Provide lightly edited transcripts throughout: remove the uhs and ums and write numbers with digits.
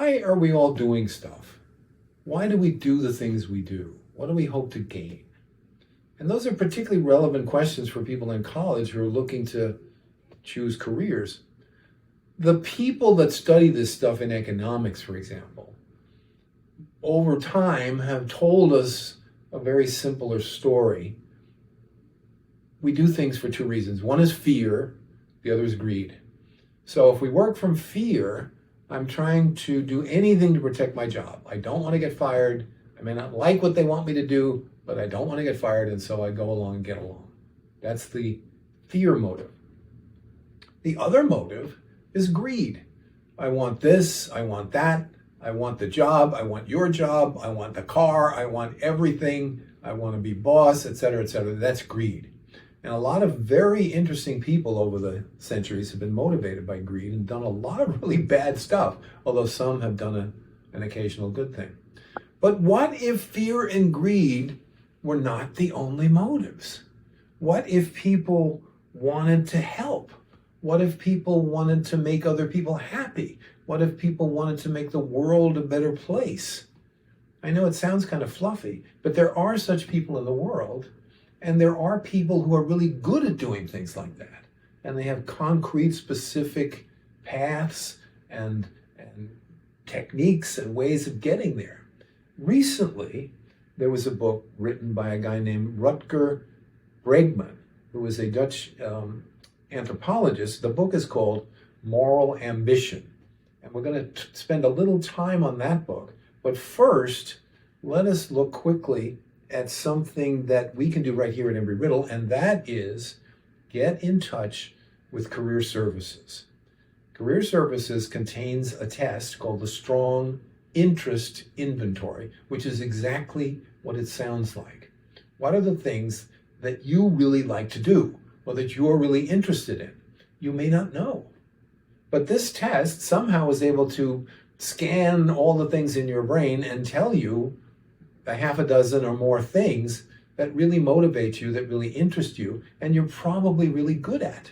why are we all doing stuff? Why do we do the things we do? What do we hope to gain? And those are particularly relevant questions for people in college who are looking to choose careers. The people that study this stuff in economics, for example, over time have told us a very simpler story. We do things for two reasons. One is fear, the other is greed. So if we work from fear, I'm trying to do anything to protect my job. I don't want to get fired. I may not like what they want me to do, but I don't want to get fired, and so I go along and get along. That's the fear motive. The other motive is greed. I want this, I want that, I want the job, I want your job, I want the car, I want everything, I want to be boss, etc., etc. That's greed. And a lot of very interesting people over the centuries have been motivated by greed and done a lot of really bad stuff, although some have done an occasional good thing. But what if fear and greed were not the only motives? What if people wanted to help? What if people wanted to make other people happy? What if people wanted to make the world a better place? I know it sounds kind of fluffy, but there are such people in the world. And there are people who are really good at doing things like that. And they have concrete, specific paths and techniques and ways of getting there. Recently, there was a book written by a guy named Rutger Bregman, who was a Dutch anthropologist. The book is called Moral Ambition. And we're going to spend a little time on that book. But first, let us look quickly at something that we can do right here at Embry-Riddle, and that is get in touch with Career Services. Career Services contains a test called the Strong Interest Inventory, which is exactly what it sounds like. What are the things that you really like to do, or that you're really interested in? You may not know. But this test somehow is able to scan all the things in your brain and tell you a half a dozen or more things that really motivate you, that really interest you, and you're probably really good at.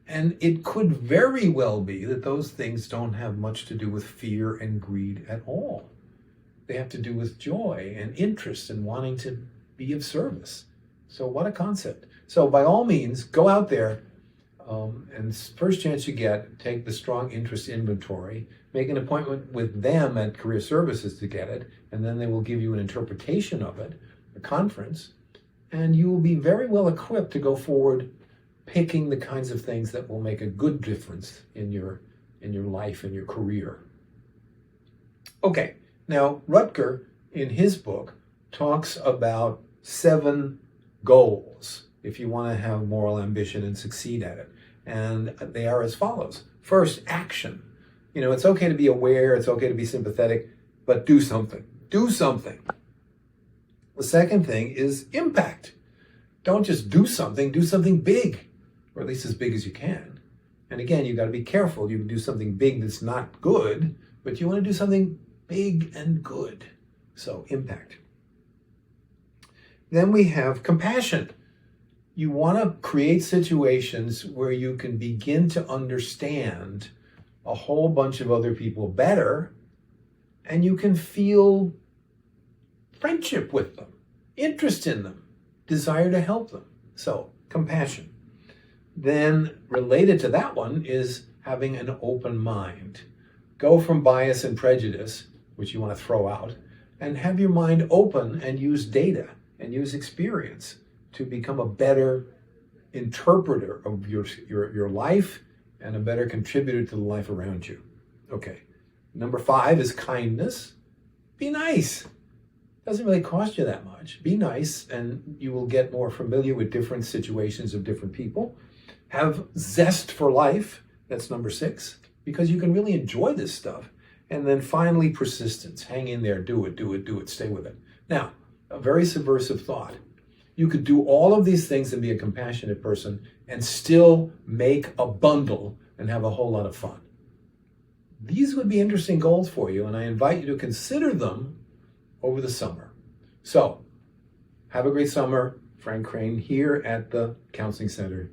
And it could very well be that those things don't have much to do with fear and greed at all. They have to do with joy and interest and wanting to be of service. So what a concept. So by all means, go out there and first chance you get, take the Strong Interest Inventory, make an appointment with them at Career Services to get it, and then they will give you an interpretation of it, a conference, and you will be very well equipped to go forward picking the kinds of things that will make a good difference in your life and your career. Okay, now Rutger, in his book, talks about 7 goals if you want to have moral ambition and succeed at it. And they are as follows. First, action. You know, it's okay to be aware, it's okay to be sympathetic, but do something. Do something. The second thing is impact. Don't just do something big, or at least as big as you can. And again, you've got to be careful. You can do something big that's not good, but you want to do something big and good. So, impact. Then we have compassion. You want to create situations where you can begin to understand a whole bunch of other people better, and you can feel friendship with them, interest in them, desire to help them. So, compassion. Then, related to that one is having an open mind. Go from bias and prejudice, which you want to throw out, and have your mind open and use data and use experience to become a better interpreter of your life and a better contributor to the life around you. Okay. Number 5 is kindness. Be nice. Doesn't really cost you that much. Be nice, and you will get more familiar with different situations of different people. Have zest for life. That's number 6, because you can really enjoy this stuff. And then finally, persistence. Hang in there. Do it. Stay with it. Now, a very subversive thought. You could do all of these things and be a compassionate person and still make a bundle and have a whole lot of fun. These would be interesting goals for you, and I invite you to consider them over the summer. So, have a great summer. Frank Crane here at the Counseling Center.